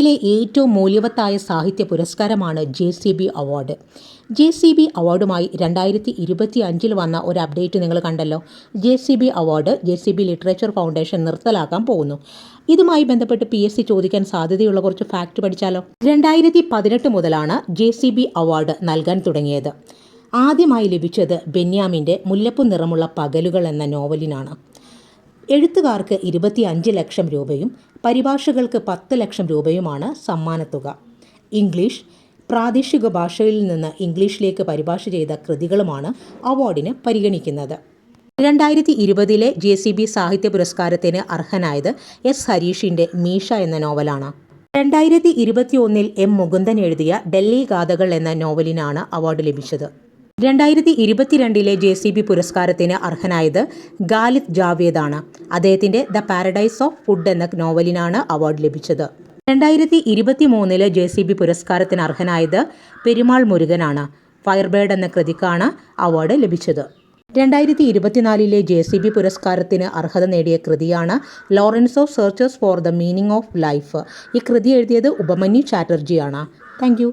ഇന്ത്യയിലെ ഏറ്റവും മൂല്യവത്തായ സാഹിത്യ പുരസ്കാരമാണ് JCB അവാർഡ്. JCB അവാർഡുമായി 2025 വന്ന ഒരു അപ്ഡേറ്റ് നിങ്ങൾ കണ്ടല്ലോ. JCB award JCB literature foundation നിർത്തലാക്കാൻ പോകുന്നു. ഇതുമായി ബന്ധപ്പെട്ട് PSC ചോദിക്കാൻ സാധ്യതയുള്ള കുറച്ച് ഫാക്ട് പഠിച്ചാലോ. 2018 മുതലാണ് JCB അവാർഡ് നൽകാൻ തുടങ്ങിയത്. ആദ്യമായി ലഭിച്ചത് ബെന്യാമിൻ്റെ മുല്ലപ്പൂ നിറമുള്ള പകലുകൾ എന്ന നോവലിനാണ്. എഴുത്തുകാർക്ക് 25 ലക്ഷം രൂപയും പരിഭാഷകൾക്ക് 10 ലക്ഷം രൂപയുമാണ് സമ്മാനത്തുക. ഇംഗ്ലീഷ്, പ്രാദേശിക ഭാഷയിൽ നിന്ന് ഇംഗ്ലീഷിലേക്ക് പരിഭാഷ ചെയ്ത കൃതികളുമാണ് അവാർഡിന് പരിഗണിക്കുന്നത്. 2020 JCB സാഹിത്യ പുരസ്കാരത്തിന് അർഹനായത് S. ഹരീഷിൻ്റെ മീശ എന്ന നോവലാണ്. 2021 M. മുകുന്ദൻ എഴുതിയ ഡൽഹി ഗാഥകൾ എന്ന നോവലിനാണ് അവാർഡ് ലഭിച്ചത്. 2022 JCB പുരസ്കാരത്തിന് അർഹനായത് ഗാലിദ് ജാവേദാണ്. അദ്ദേഹത്തിൻ്റെ ദ പാരഡൈസ് ഓഫ് ഫുഡ് എന്ന നോവലിനാണ് അവാർഡ് ലഭിച്ചത്. 2023 JCB പുരസ്കാരത്തിന് അർഹനായത് പെരുമാൾ മുരുകനാണ്. ഫയർബേർഡ് എന്ന കൃതിക്കാണ് അവാർഡ് ലഭിച്ചത്. 2024 JCB പുരസ്കാരത്തിന് അർഹത നേടിയ കൃതിയാണ് Lorenzo searches for the meaning of life. ഈ കൃതി എഴുതിയത് ഉപമന്യു ചാറ്റർജിയാണ്. താങ്ക്